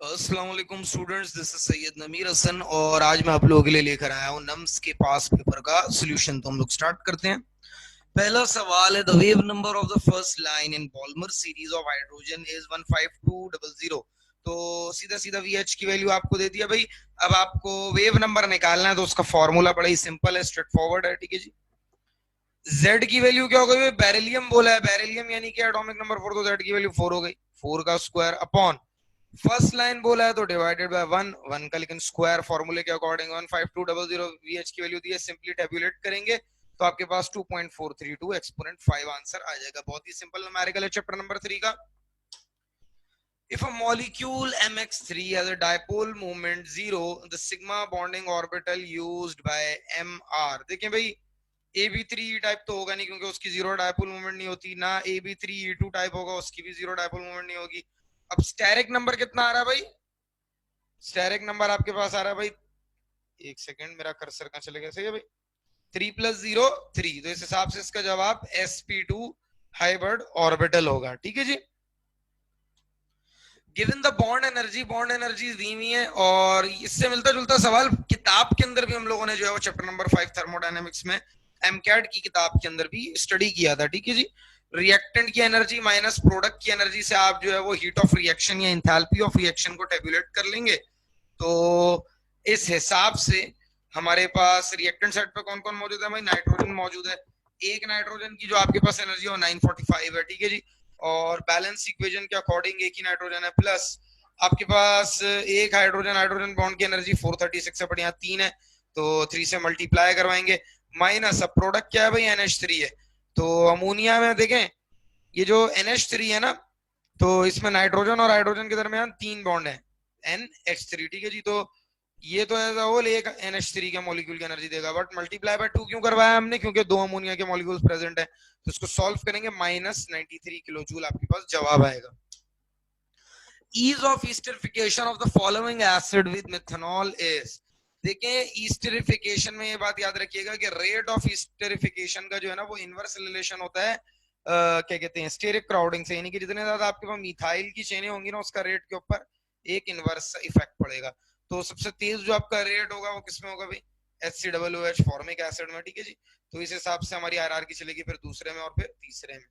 अस्सलाम वालेकुम students, this is Syed नमीर हसन और आज मैं आप लोगों के लिए लेकर आया हूँ नम्स के पास पेपर का सॉल्यूशन। तो हम लोग स्टार्ट करते हैं। पहला सवाल है, the wave number of the first line in polymer series of hydrogen is 15200। तो सीधा सीधा वीएच की वैल्यू आपको दे दिया भाई। अब आपको वेव नंबर निकालना है तो उसका फॉर्मूला बड़ा ही सिंपल है, स्ट्रेट फॉरवर्ड है। ठीक है जी। जेड की वैल्यू क्या हो गई? बेरिलियम बोला है, बेरिलियम यानी कि एटॉमिक नंबर 4, तो जेड की वैल्यू 4 हो गई। 4 का स्क्वायर अपॉन फर्स्ट लाइन बोला है तो डिवाइडेड बाय 1 का, लेकिन स्क्वायर फॉर्मूले के अकॉर्डिंग 15200 वीएच की वैल्यू दी है। सिंपली टेबुलेट करेंगे तो आपके पास 2.432 एक्सपोनेंट 5 आंसर आ जाएगा। बहुत ही सिंपल न्यूमेरिकल है चैप्टर नंबर 3 का। If a molecule mx3 has a dipole moment 0, the sigma bonding orbital used by mr। देखें भाई, AB3 टाइप तो होगा नहीं क्योंकि उसकी जीरो डायपोल मूवमेंट नहीं होती ना। AB3E2 टाइप होगा, उसकी भी जीरो डायपोल मूवमेंट नहीं होगी। अब स्टेरिक नंबर कितना आ रहा है भाई? स्टेरिक नंबर आपके पास आ रहा है भाई, एक सेकंड, मेरा कर्सर कहां चले गया? सही है भाई, 3+0 3। तो इस हिसाब से इसका जवाब sp2 हाइब्रिड ऑर्बिटल होगा। ठीक है जी। गिवन द बॉन्ड एनर्जी दी हुई है और इससे मिलता जुलता सवाल किताब के अंदर भी हम लोगों ने जो है वो चैप्टर नंबर 5 थर्मोडायनेमिक्स में एमकैड की किताब के अंदर भी स्टडी किया था। ठीक है जी। रिएक्टेंट की एनर्जी माइनस प्रोडक्ट की एनर्जी से आप जो है वो हीट ऑफ रिएक्शन या इंथैल्पी ऑफ रिएक्शन को टेबुलेट कर लेंगे। तो इस हिसाब से हमारे पास रिएक्टेंट साइड पे कौन कौन मौजूद है भाई? नाइट्रोजन मौजूद है। एक नाइट्रोजन की जो आपके पास एनर्जी है 945 है। ठीक है जी। और बैलेंस इक्वेशन के अकॉर्डिंग एक ही नाइट्रोजन है, प्लस आपके पास एक हाइड्रोजन हाइड्रोजन बॉन्ड की एनर्जी 436 है, बट यहाँ 3 है तो 3 से मल्टीप्लाई करवाएंगे। माइनस अब प्रोडक्ट क्या है भाई? NH3 है। तो अमोनिया में देखें, ये जो NH3 है ना, तो इसमें नाइट्रोजन और हाइड्रोजन के दरमियान 3 बॉन्ड है, NH3। ठीक है जी। तो ये तो एज अ होल एक NH3 के मॉलिक्यूल की एनर्जी देगा, बट मल्टीप्लाई बाय 2 क्यों करवाया हमने? क्योंकि 2 अमोनिया के मॉलिक्यूल्स प्रेजेंट है। तो इसको सॉल्व करेंगे, -93 किलो जूल आपके पास जवाब आएगा। Ease of esterification of the following acid with methanol is। देखें, ईस्टरिफिकेशन में ये बात याद रखिएगा कि रेट ऑफ ईस्टरिफिकेशन का जो है ना वो इनवर्स रिलेशन होता है क्या कहते हैं, स्टेरिक क्राउडिंग से। यानी कि जितने ज्यादा आपके पास मिथाइल की चेनें होंगी ना, उसका रेट के ऊपर एक इनवर्स इफेक्ट पड़ेगा। तो सबसे तेज जो आपका रेट होगा वो किसमें होगा भाई? HCOOH फॉर्मिक एसिड में। ठीक है जी। तो इस हिसाब से हमारी हायरार्की चलेगी, फिर दूसरे में और फिर तीसरे में।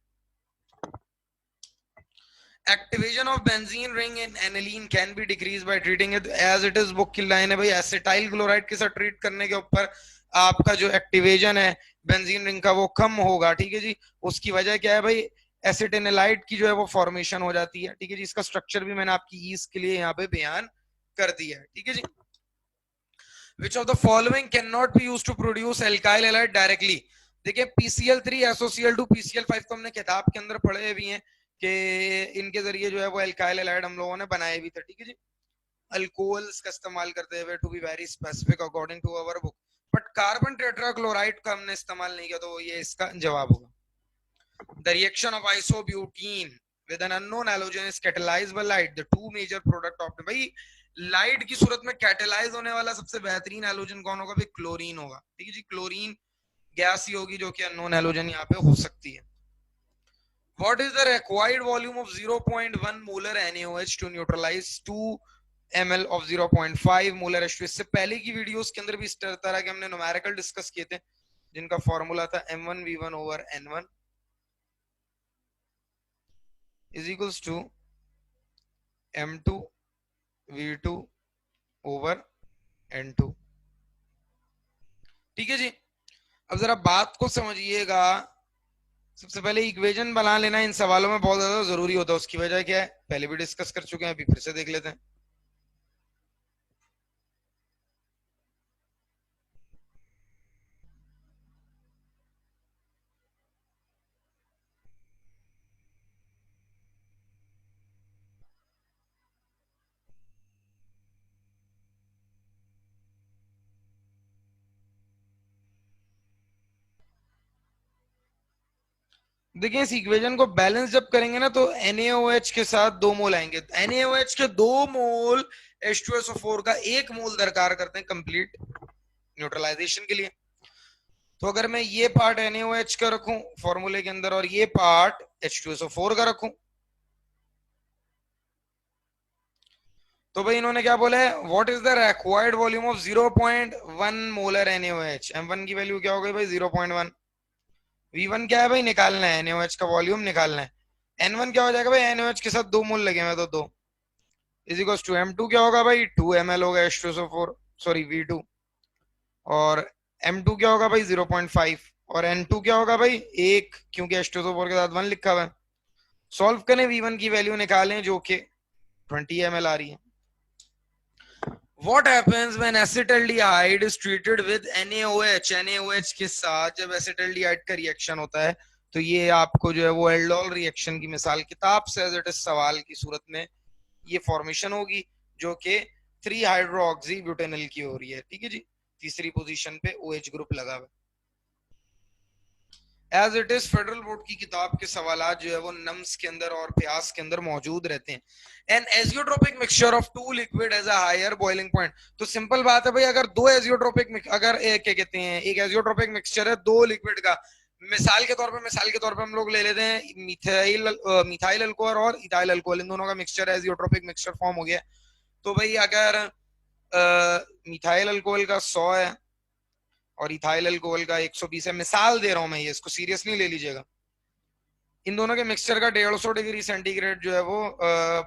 Activation of benzene ring in aniline can be decreased by treating it as it is। Book की लाइन है भाई, एसिटाइल क्लोराइड के साथ ट्रीट करने के ऊपर आपका जो एक्टिवेशन है बेंजीन रिंग का वो कम होगा। ठीक है जी। उसकी वजह क्या है भाई? एसिटेनालाइट की जो है वो फॉर्मेशन हो जाती है। ठीक है जी। इसका स्ट्रक्चर भी मैंने आपकी ईज के लिए यहाँ पे बयान कर दिया है। ठीक है जी। Which of the following cannot be used to produce alkyl halide directly। देखिए, PCl3 SOCl2 PCl5 तो हमने किताब के अंदर पढ़े भी हैं कि इनके जरिए जो है वो एल्काइल हैलाइड हम लोगों ने बनाए भी थे। ठीक है जी। अल्कोहल्स का इस्तेमाल करते हुए, to be very specific according to our book. But carbon tetrachloride का हमने इस्तेमाल नहीं किया, तो ये इसका जवाब होगा। The reaction of isobutene with an unknown halogen is catalyzed by light। The two major product of भाई लाइट की सूरत में कैटेलाइज होने वाला सबसे बेहतरीन हैलोजन कौन होगा भाई? क्लोरीन होगा। ठीक है जी। क्लोरीन गैस ही होगी जो कि अननोन हैलोजन यहाँ पे हो सकती है। What is the required volume of 0.1 molar NaOH to neutralize 2 ml of 0.5 molar H2। इससे पहले की वीडियोस के अंदर भी इस तरह के हमने न्यूमेरिकल डिस्कस किए थे, जिनका फॉर्मूला था M1V1 over N1 is equals to M2V2 over N2। ठीक है जी। अब जरा बात को समझिएगा। सबसे पहले इक्वेशन बना लेना इन सवालों में बहुत ज्यादा जरूरी होता है। उसकी वजह क्या है पहले भी डिस्कस कर चुके हैं, अभी फिर से देख लेते हैं। देखिए, इस इक्वेशन को बैलेंस जब करेंगे ना तो NaOH के साथ 2 मोल आएंगे। NaOH के 2 मोल H2SO4 का 1 मोल दरकार करते हैं कंप्लीट न्यूट्रलाइजेशन के लिए। तो अगर मैं ये पार्ट NaOH का रखूं फॉर्मूले के अंदर और ये पार्ट H2SO4 का रखूं, तो भाई इन्होंने क्या बोला है, what is the required volume of 0.1 molar NaOH। M1 की वैल्यू क्या हो गई भाई 0.1। V1 क्या है भाई, निकालना है NaOH का वॉल्यूम निकालना है। N1 क्या हो जाएगा भाई, NaOH के साथ 2 मोल लगे हुए तो 2 इज इक्वल्स टू M2 क्या होगा भाई 2 ml होगा H2SO4 सॉरी V2। और M2 क्या होगा भाई 0.5 और N2 क्या होगा भाई 1 क्योंकि H2SO4 के साथ 1 लिखा हुआ है। सॉल्व करें V1 की वैल्यू निकालें जो कि 20 ml आ रही है। What happens when acetaldehyde is treated with NaOH? NaOH के साथ जब acetaldehyde का रिएक्शन होता है तो ये आपको जो है वो एल्डोल रिएक्शन की मिसाल किताब से एज इट इज सवाल की सूरत में ये फॉर्मेशन होगी जो कि 3 हाइड्रोक्सी ब्यूटेनल की हो रही है। ठीक है जी, तीसरी पोजीशन पे OH ग्रुप लगा हुआ है। As it is federal board की किताब के सवाल जो है वो नम्स के अंदर और प्यास के अंदर मौजूद रहते हैं। An azeotropic mixture of two liquid as a higher boiling point. तो सिंपल बात है भाई, अगर दो एजियोट्रोपिक अगर एक क्या कहते हैं एक एजियोट्रोपिक मिक्सचर है दो लिक्विड का, मिसाल के तौर पे हम लोग ले लेते हैं मिथाइल अल्कोहल और इथाइल अल्कोहल, इन दोनों का मिक्सचर एजियोट्रोपिक मिक्सचर फॉर्म हो गया। तो भाई अगर मिथाइल अल्कोहल का 100 है और इथाइल अल्कोहल का 120 है, मिसाल दे रहा हूं मैं, ये इसको सीरियस नहीं ले लीजिएगा। इन दोनों के मिक्सचर का 150 डिग्री सेंटीग्रेड जो है वो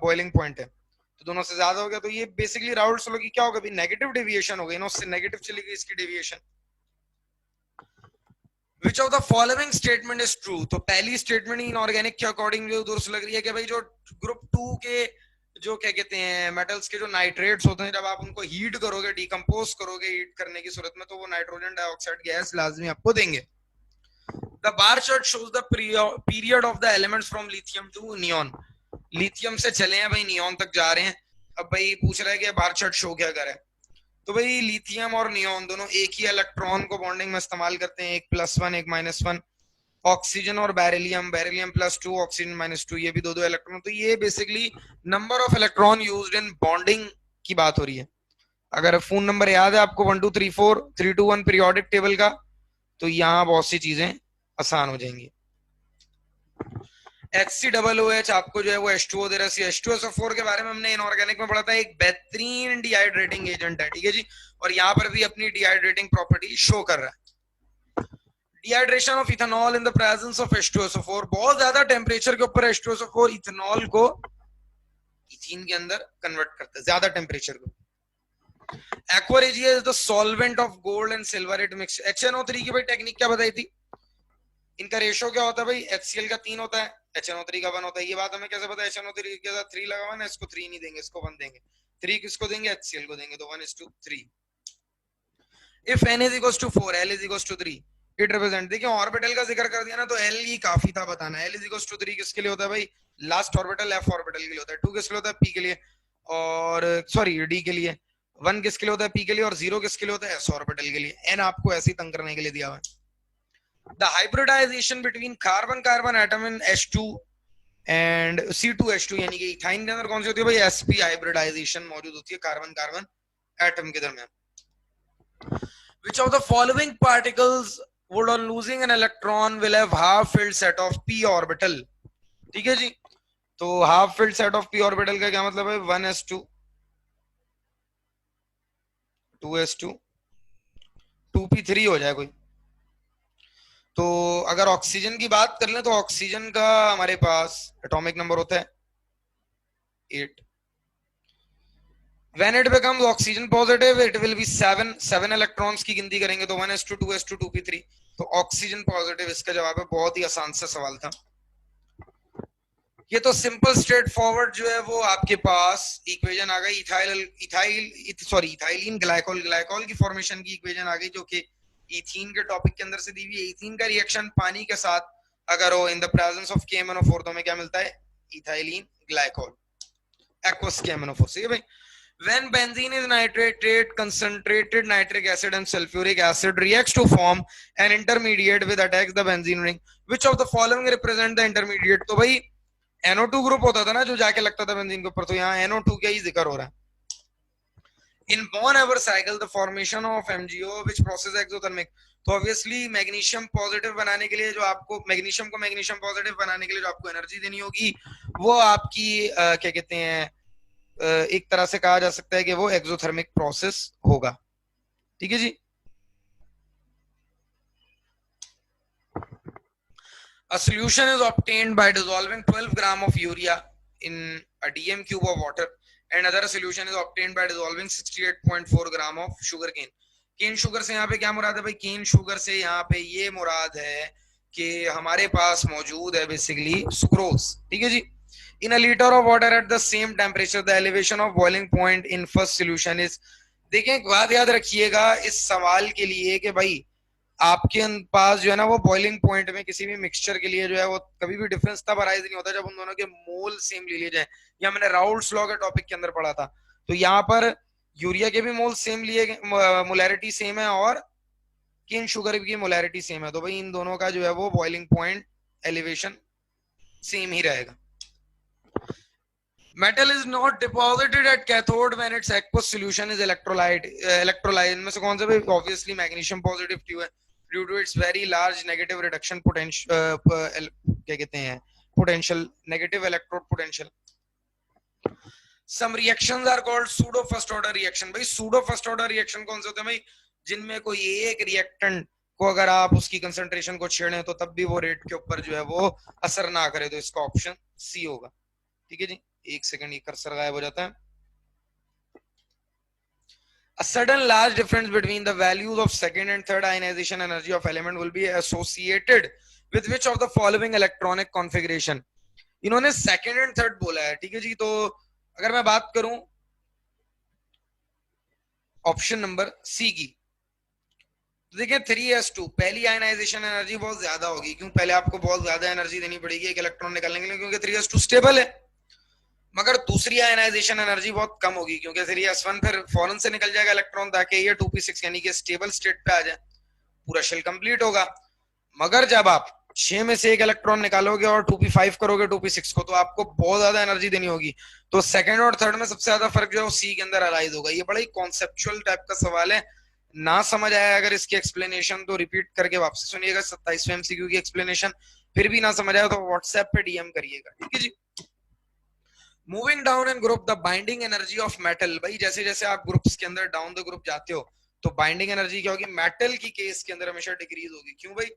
बॉइलिंग पॉइंट है, तो दोनों से ज्यादा हो गया तो ये बेसिकली राउल्ट्स लॉ की क्या होगा, नेगेटिव डेविएशन हो गई ना, उससे नेगेटिव चली गई इसकी deviation. Which of the following statement is true. तो पहली स्टेटमेंट इनऑर्गेनिक के अकॉर्डिंग जो दूर से लग रही है कि भाई जो ग्रुप 2 के जो क्या कहते हैं मेटल्स के जो नाइट्रेट्स होते हैं जब आप उनको हीट करोगे डिकम्पोज करोगे हीट करने की सूरत में तो वो नाइट्रोजन डाइऑक्साइड गैस लाजमी आपको देंगे। The bar chart shows the period of the elements from lithium to neon। Lithium से चले हैं भाई नियॉन तक जा रहे हैं। अब भाई पूछ रहा है कि बार चार्ट शो क्या करे। तो भाई लिथियम और नियॉन दोनों एक ही इलेक्ट्रॉन को बॉन्डिंग में इस्तेमाल करते हैं, एक +1 एक -1। ऑक्सीजन और बेरिलियम, बेरिलियम +2 ऑक्सीजन -2, ये भी दो दो इलेक्ट्रॉन। तो ये basically number of electron used in bonding की बात हो रही है। अगर फोन नंबर याद है आपको 1 2 3 4 3 2 1 पीरियोडिक टेबल का, तो यहाँ बहुत सी चीजें आसान हो जाएंगी। HCOOH आपको जो है वो H2O दे रहा है। H2SO4 के बारे में हमने इनऑर्गेनिक में पढ़ा था, एक बेहतरीन डिहाइड्रेटिंग एजेंट है। ठीक है जी, और यहाँ पर भी अपनी डिहाइड्रेटिंग प्रॉपर्टी शो कर रहा है। Dehydration of ethanol in the presence of H2SO4। बहुत ज्यादा टेम्परेचर के ऊपर H2SO4 इथेनॉल को इथीन के अंदर कन्वर्ट करता है, ज्यादा टेम्परेचर को। Aqua regia is the solvent of gold and silver it mix. HNO3 की भाई टेक्निक क्या बताई थी, इनका रेशो क्या होता है भाई, HCl का 3 होता है, HNO3 का 1 होता है। ये बात हमें कैसे पता है, HNO3 के साथ 3 लगा हुआ ना, इसको 3 नहीं देंगे, इसको 1 देंगे। 3 किसको देंगे, HCl को देंगे, तो 1:3। If n is equals to 4 l is equals to 3 it represent. देखिए ऑर्बिटल का जिक्र कर दिया ना तो l ही काफी था बताना। l is equals to 3 किसके लिए होता है भाई, लास्ट ऑर्बिटल f ऑर्बिटल के लिए होता है। 2 किसके लिए होता है, p के लिए, और सॉरी d के लिए। 1 किसके लिए होता है, p के लिए, और 0 किसके लिए होता है, s ऑर्बिटल के लिए। n आपको ऐसे ही तंग करने के लिए दिया हुआ है। The hybridization between carbon-carbon atom in H2 and C2H2 यानी कि इथाइन के अंदर कौन सी होती है भाई, sp हाइब्रिडाइजेशन मौजूद होती है कार्बन कार्बन एटम के दरमियान। Which of the following particles would on losing an electron will have half filled set of p orbital। ठीक है जी, तो half filled set of p orbital का क्या मतलब है, 1s2 2s2 2p3 हो जाए कोई। तो अगर ऑक्सीजन की बात कर लें तो ऑक्सीजन का हमारे पास एटॉमिक नंबर होता है 8। When it becomes oxygen positive, it will be 7 electrons की गिनती करेंगे तो 1s2 2s2 2p3। तो ऑक्सीजन पॉजिटिव इसका जवाब है। बहुत ही आसान सा सवाल था ये तो, सिंपल स्ट्रेट फॉरवर्ड जो है वो आपके पास इक्वेशन आ गई। इथाइलिन ग्लाइकोल, ग्लाइकोल की फॉर्मेशन की इक्वेशन आ गई जो कि इथीन के टॉपिक के अंदर से दी हुई है। इथीन का रिएक्शन पानी के साथ अगर हो in the presence of KMnO4 तो हमें क्या मिलता है, इथाइलिन ग्लाइकोल, एक्वस KMnO4 से भाई। When benzene is nitrated, concentrated nitric acid and sulfuric acid reacts to form an intermediate with attacks the benzene ring. Which of the following represent the intermediate। तो भाई NO2 group होता था ना जो जाके लगता था बेंजीन के ऊपर, तो यहाँ NO2 का ही जिक्र हो रहा है। In Born-Haber cycle, the formation of MgO which process exothermic। तो ऑब्वियसली मैग्नीशियम पॉजिटिव बनाने के लिए जो आपको मैग्नीशियम को मैग्नीशियम पॉजिटिव बनाने के लिए जो आपको एनर्जी देनी होगी वो आपकी क्या कहते हैं एक तरह से कहा जा सकता है कि वो एक्सोथर्मिक प्रोसेस होगा। ठीक है जी। A solution is obtained by dissolving 12 gram of urea in a dm cube of water, and other solution is obtained by dissolving 68.4 gram of sugar cane. Cane sugar से यहाँ पे क्या मुराद है भाई? केन शुगर से यहाँ पे ये मुराद है कि हमारे पास मौजूद है बेसिकली सुक्रोज। ठीक है जी। In a litre of water at the same temperature the elevation of boiling point in first solution is. देखें, एक बात याद रखिएगा इस सवाल के लिए कि भाई आपके पास जो है ना वो बॉइलिंग पॉइंट में किसी भी मिक्सचर के लिए जो है वो कभी भी डिफरेंस तब अराइज नहीं होता जब उन दोनों के मोल सेम ले लिए जाए। या मैंने राउल्ट्स लॉ के टॉपिक के अंदर पढ़ा था, तो यहाँ पर यूरिया के भी मोल सेम लिए, मोलैरिटी सेम है, और केन शुगर की मोलैरिटी सेम है, तो भाई इन दोनों का जो है वो बॉइलिंग पॉइंट एलिवेशन सेम ही रहेगा। Metal is not deposited at cathode when its aqueous solution is electrolyte इनमें से कौन सा भाई? obviously magnesium positive tube है, due to its very large negative reduction potential, क्या कहते हैं, potential, negative electrode potential. Some reactions are called pseudo first order reaction. भाई pseudo first order reaction कौन से होते हैं भाई? जिनमें कोई एक रिएक्टेंट को अगर आप उसकी कंसंट्रेशन को छेड़ें तो तब भी वो रेट के ऊपर जो है वो असर ना करे, तो इसका ऑप्शन सी होगा। ठीक है जी। एक सेकंड, ये कर्सर गायब हो जाता है। A sudden large difference between the values of second and third ionization energy of element will be associated with which of the following electronic configuration? इन्होंने second and third बोला है। ठीक है जी। तो अगर मैं बात करूं ऑप्शन नंबर सी की, तो देखिए 3s2 पहली आयनाइजेशन एनर्जी बहुत ज्यादा होगी। क्यों? पहले आपको बहुत ज्यादा एनर्जी देनी पड़ेगी एक इलेक्ट्रॉन निकालने के लिए, क्योंकि 3s2 स्टेबल है। मगर दूसरी आयनाइजेशन एनर्जी बहुत कम होगी, क्योंकि 3s1 फिर फौरन से निकल जाएगा इलेक्ट्रॉन ताकि ये 2p6 यानी कि स्टेबल स्टेट पे आ जाए, पूरा शेल कंप्लीट होगा। मगर जब आप 6 में से एक इलेक्ट्रॉन निकालोगे और 2p5 करोगे 2p6 को, तो आपको बहुत ज्यादा एनर्जी देनी होगी। तो सेकंड और थर्ड में सबसे ज्यादा फर्क जो है वो सी के अंदर अराइज होगा। ये बड़ा ही कॉन्सेप्चुअल टाइप का सवाल है। ना समझ आया अगर इसकी एक्सप्लेनेशन तो रिपीट करके वापस सुनिएगा 27वें एमसीक्यू की एक्सप्लेनेशन। फिर भी ना समझ आया तो व्हाट्सएप पे डीएम करिएगा। ठीक है जी। Moving down and group the binding energy of metal. भाई जैसे जैसे आप ग्रुप्स के अंदर डाउन द ग्रुप जाते हो तो बाइंडिंग एनर्जी क्या होगी? मेटल की केस के अंदर हमेशा डिक्रीज होगी। क्यों भाई?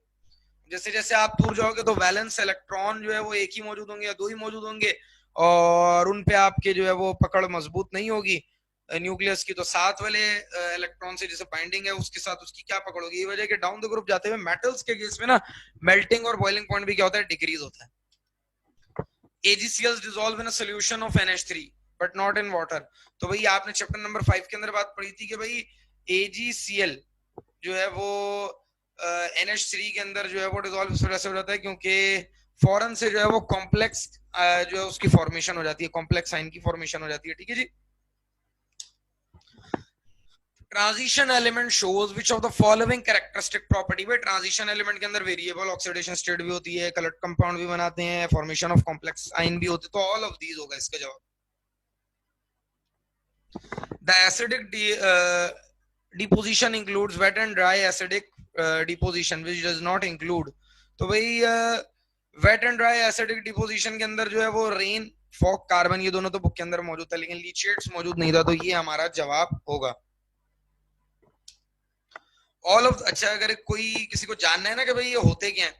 जैसे जैसे आप दूर जाओगे तो वैलेंस इलेक्ट्रॉन जो है वो एक ही मौजूद होंगे या दो ही मौजूद होंगे, और उन पे आपके जो है वो पकड़ मजबूत नहीं होगी न्यूक्लियस की। तो साथ वाले इलेक्ट्रॉन से जैसे बाइंडिंग है उसके साथ उसकी क्या पकड़ होगी? ये वजह कि डाउन द ग्रुप जाते हुए मेटल्स के केस में ना मेल्टिंग और बॉइलिंग पॉइंट भी क्या होता है? डिक्रीज होता है। AgCl dissolve in a solution of NH3 but not in water। तो भाई आपने चैप्टर नंबर 5 के अंदर बात पढ़ी थी कि भाई AgCl जो है वो NH3 के अंदर जो है वो डिसॉल्व इस वजह से हो जाता है क्योंकि फॉरन से जो है वो कॉम्प्लेक्स जो है उसकी फॉर्मेशन हो जाती है, कॉम्प्लेक्स साइन की फॉर्मेशन हो जाती है। ठीक है जी। Transition element shows which of the following characteristic property. भाई ट्रांजिशन एलिमेंट के अंदर वेरिएबल ऑक्सीडेशन स्टेट भी होती है, कलर्ड कंपाउंड भी बनाते हैं, फॉर्मेशन ऑफ कॉम्प्लेक्स आयन भी होते हैं, तो ऑल ऑफ दीज होगा इसका जवाब। The acidic deposition includes wet and dry acidic deposition which does not include. तो भाई wet and dry acidic deposition के अंदर जो है वो रेन, फॉग, कार्बन ये दोनों तो बुक के अंदर मौजूद था, लेकिन लीचेट्स मौजूद नहीं था, तो ये हमारा जवाब होगा। ऑल ऑफ, अच्छा अगर कोई किसी को जानना है ना कि भाई ये होते क्या हैं,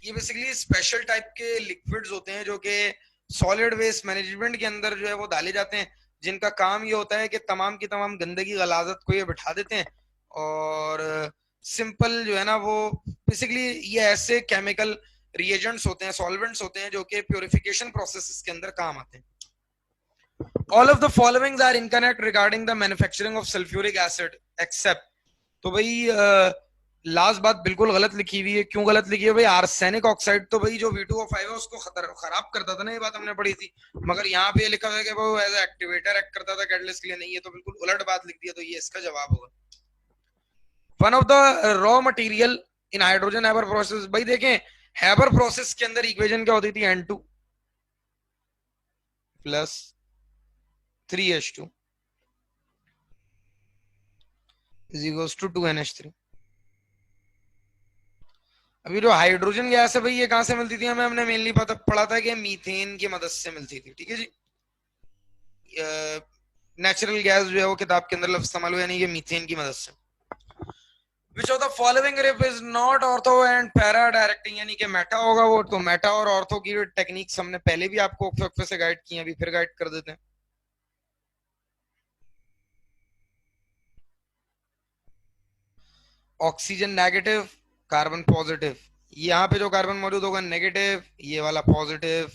ये बेसिकली स्पेशल टाइप के लिक्विड्स होते हैं जो कि सॉलिड वेस्ट मैनेजमेंट के अंदर जो है वो डाले जाते हैं, जिनका काम ये होता है कि तमाम की तमाम गंदगी गलाजत को ये बिठा देते हैं, और सिंपल जो है ना वो बेसिकली ये ऐसे केमिकल रिएजेंट्स होते हैं, सॉल्वेंट्स होते हैं जो कि प्योरिफिकेशन प्रोसेस के अंदर काम आते हैं। All of the following are incorrect regarding the manufacturing of sulphuric acid except. तो भाई लास्ट बात बिल्कुल गलत लिखी हुई है। क्यों गलत लिखी है भाई? आर्सेनिक ऑक्साइड तो भाई जो V2O5 है उसको खराब करता था ना, ये बात हमने पढ़ी थी, मगर यहाँ पे लिखा हुआ है कि वो एज एक्टिवेटर एक्ट करता था, कैटलिस्ट के लिए नहीं है, तो बिल्कुल उलट बात लिख दी है, तो ये इसका जवाब होगा। One of the raw material in hydrogen Haber process. भाई देखें हैबर प्रोसेस के अंदर इक्वेशन क्या होती थी? N2 plus 3H2 is equals to 2NH3। अभी जो हाइड्रोजन गैस है भाई ये कहां से मिलती थी हमें? हमने मेनली पढ़ा था कि मीथेन की मदद से मिलती थी। ठीक है जी। नेचुरल गैस जो है वो किताब के अंदर लफ्ज इस्तेमाल हुआ, यानी कि मीथेन की मदद से। Which of the following grip is not ortho and para directing, यानी कि मेटा होगा वो, तो मेटा और ऑर्थो की टेक्निक्स हमने पहले भी आपको वक्फे से गाइड की हैं, अभी फिर गाइड कर देते हैं। ऑक्सीजन नेगेटिव, कार्बन पॉजिटिव, यहाँ पे जो कार्बन मौजूद होगा नेगेटिव, ये वाला पॉजिटिव,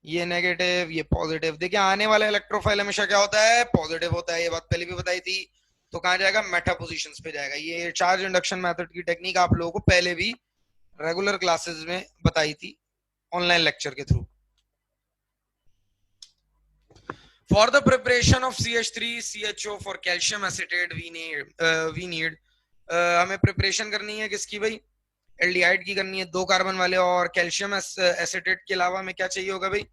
ये नेगेटिव, ये पॉजिटिव। देखिए आने वाला इलेक्ट्रोफाइल हमेशा क्या होता है, पॉजिटिव होता है, ये बात पहले भी बताई थी। तो कहाँ जाएगा, मेटा पोजीशंस पे जाएगा। ये चार्ज इंडक्शन मेथड की टेक्निक आप लोगों को पहले भी रेगुलर क्लासेस में बताई थी ऑनलाइन लेक्चर के through. For the preparation of CH3CHO for calcium acetate we need हमें प्रिपरेशन करनी है किसकी भाई, एल्डिहाइड की करनी है, 2 कार्बन वाले। और कैल्शियम एसिटेट के अलावा हमें क्या चाहिए होगा भाई,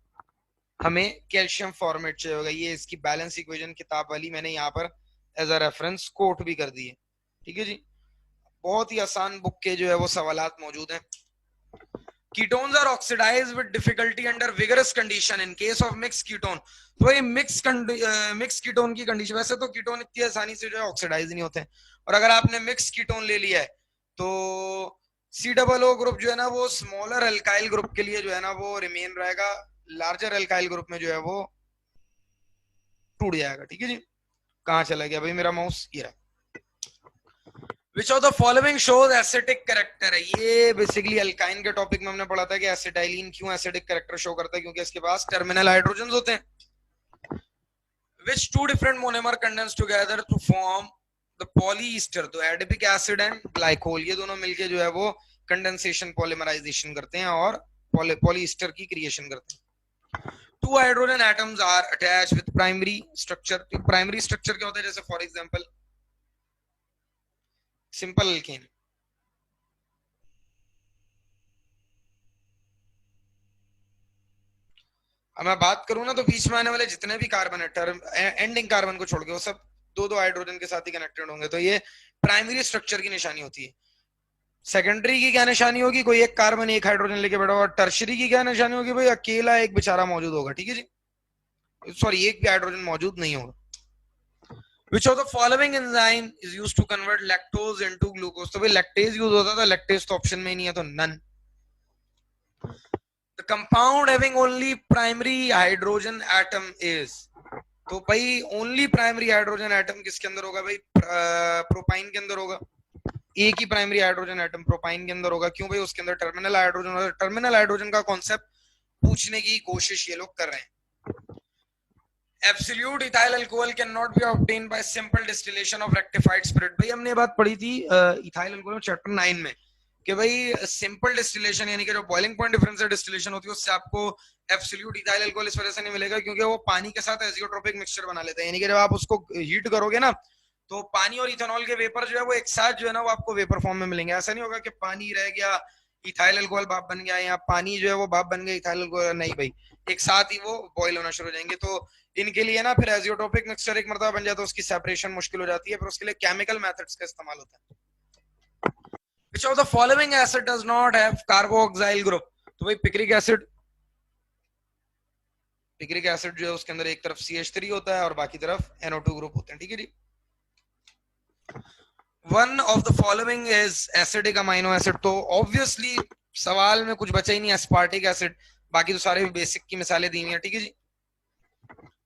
हमें कैल्शियम फॉर्मेट चाहिए होगा। ये इसकी बैलेंस इक्वेशन किताब वाली मैंने यहाँ पर एज अ रेफरेंस कोट भी कर दी है, ठीक है जी। बहुत ही आसान बुक के जो है वो सवालात मौजूद हैं। Ketones are oxidized with difficulty under vigorous condition in case of mixed ketone। तो ये मिक्स कीटोन की कंडीशन, वैसे तो कीटोन इतनी आसानी से जो है ऑक्सीडाइज नहीं होते हैं, और अगर आपने मिक्स कीटोन ले लिया है तो COO ग्रुप जो है ना वो स्मॉलर अल्काइल ग्रुप के लिए जो है ना वो रिमेन रहेगा, लार्जर अल्काइल ग्रुप में जो है वो टूट जाएगा, ठीक है जी। कहाँ चला गया भाई मेरा माउस, ये रहा। Which of the following shows acidic character है, ये बेसिकली अल्काइन के टॉपिक में हमने पढ़ा था कि एसिटाइलिन क्यों एसिडिक कैरेक्टर शो करता है, क्योंकि इसके पास टर्मिनल हाइड्रोजन होते हैं। Which two different monomer condense together to form the polyester, तो एडिपिक एसिड एंड ग्लाइकोल, ये दोनों मिलके जो है वो कंडेंसेशन पॉलीमराइजेशन करते हैं और पॉलीएस्टर की क्रिएशन करते हैं। Two hydrogen atoms are attached with primary structure. Primary structure क्या होता है, जैसे फॉर एग्जांपल सिंपल अल्केन, अब मैं बात करूं ना तो बीच में आने वाले जितने भी कार्बन है, टर्म एंडिंग कार्बन को छोड़ के, वो सब 2-2 हाइड्रोजन के साथ ही कनेक्टेड होंगे, तो ये प्राइमरी स्ट्रक्चर की निशानी होती है। सेकेंडरी की क्या निशानी होगी, कोई एक कार्बन एक हाइड्रोजन लेके बैठा होगा। टर्शरी की क्या निशानी होगी भाई, अकेला एक बेचारा मौजूद होगा, ठीक है जी, सॉरी एक भी हाइड्रोजन मौजूद नहीं होगा। Which of the following enzyme is used to convert lactose into glucose, तो भाई लैक्टेज यूज होता था, लैक्टेज तो ऑप्शन में ही नहीं है, तो none. The compound having only primary hydrogen atom is, तो भाई ओनली प्राइमरी हाइड्रोजन एटम किसके अंदर होगा भाई, प्रोपाइन के अंदर होगा। एक ही प्राइमरी हाइड्रोजन एटम प्रोपाइन के अंदर होगा, क्यों भाई, उसके अंदर टर्मिनल हाइड्रोजन होगा। टर्मिनल हाइड्रोजन का कॉन्सेप्ट पूछने की कोशिश ये लोग कर रहे हैं। Absolute ethyl alcohol cannot be obtained by simple distillation of rectified spirit। भाई हमने बात पढ़ी थी इथाइल अल्कोहल चैप्टर 9 में कि भाई सिंपल डिस्टिलेशन यानी कि जो बॉइलिंग पॉइंट डिफरेंस से डिस्टिलेशन होती है उससे आपको एब्सोल्यूट इथाइल अल्कोहल इस वजह से नहीं मिलेगा क्योंकि वो पानी के साथ एजियोट्रोपिक मिक्सचर बना लेता है, यानी कि जब आप उसको हीट करोगे ना तो पानी और इथेनॉल के वेपर जो है वो एक साथ जो है ना वो आपको वेपर फॉर्म में मिलेंगे। ऐसा नहीं होगा कि पानी रह गया इथाइल अल्कोहल बाप बन गया, या पानी जो है वो बाप बन गया इथाइल अल्कोहल, नहीं भाई, एक साथ ही वो बॉयल होना शुरू हो जाएंगे। तो इनके लिए ना फिर एजियोट्रोपिक मिक्सचर एक मरतबा बन जाए तो उसकी सेपरेशन मुश्किल हो जाती है, फिर उसके लिए केमिकल मेथड्स का इस्तेमाल होता है। Which of the following acid does not have carboxyl group, तो भाई पिक्रिक एसिड, पिक्रिक एसिड जो है उसके अंदर एक तरफ CH3 होता है और बाकी तरफ NO2 ग्रुप होते हैं, ठीक है जी। One of the following is acidic amino acid, तो ऑब्वियसली सवाल में कुछ बचा ही नहीं, एस्पार्टिक एसिड, बाकी तो सारे बेसिक की मिसालें दी हुई हैं, ठीक है जी।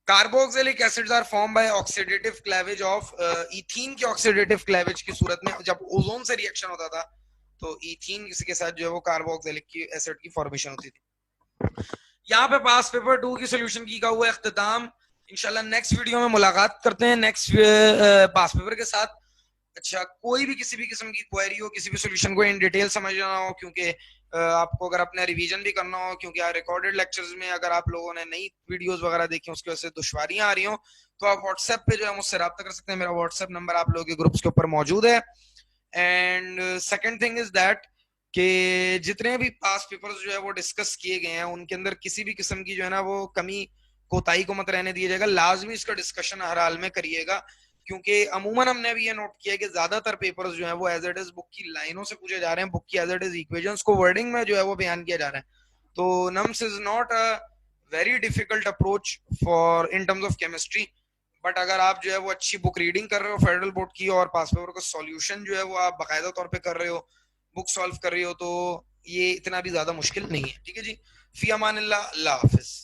Carboxylic acids are form by oxidative cleavage of ethene के ऑक्सीडेटिव क्लेवेज की सूरत में, जब ओजोन से रिएक्शन होता था तो इथीन के साथ जो है वो कार्बोक्सिलिक की एसिड की फॉर्मेशन होती थी। यहाँ पे पास पेपर 2 की सोल्यूशन की का हुआ इख्तिताम। इंशाल्लाह नेक्स्ट वीडियो में मुलाकात करते हैं नेक्स्ट पास पेपर के साथ। अच्छा, कोई भी किसी भी किस्म की क्वेरी हो, किसी भी सोल्यूशन को इन डिटेल समझना हो, क्योंकि आपको अगर अपना रिवीजन भी करना हो, क्योंकि रिकॉर्डेड लेक्चर्स में अगर आप लोगों ने नई वीडियोस वगैरह देखी उसकी वजह से दुश्वारियां आ रही हो, तो आप व्हाट्सएप पे जो है मुझसे रब्ता कर सकते हैं। मेरा व्हाट्सएप नंबर आप लोगों के ग्रुप्स के ऊपर मौजूद है। And second thing is that कि जितने भी पास पेपर्स जो है वो डिस्कस किए गए हैं उनके अंदर किसी भी किस्म की जो है ना वो कमी कोताही को मत रहने दिया जाएगा, लाजमी इसका डिस्कशन हर हाल में करिएगा, क्योंकि अमूमन हमने अभी ये नोट किया कि ज्यादातर पेपर्स जो है वो एज इट इज बुक की लाइनों से पूछे जा रहे हैं, बुक की एज इट इज इक्वेशंस को वर्डिंग में जो है वो बयान किया जा रहा है। तो nums is not a very difficult approach for in terms of chemistry. But अगर आप जो है वो अच्छी बुक रीडिंग कर रहे हो फेडरल बोर्ड की, और पास पेपर का सॉल्यूशन जो है वो आप बाकायदा तौर पे कर रहे हो, बुक सॉल्व कर रही हो, तो ये इतना भी ज्यादा मुश्किल नहीं है। ठीक है जी, फी अमान अल्लाह, अल्लाह हाफिज।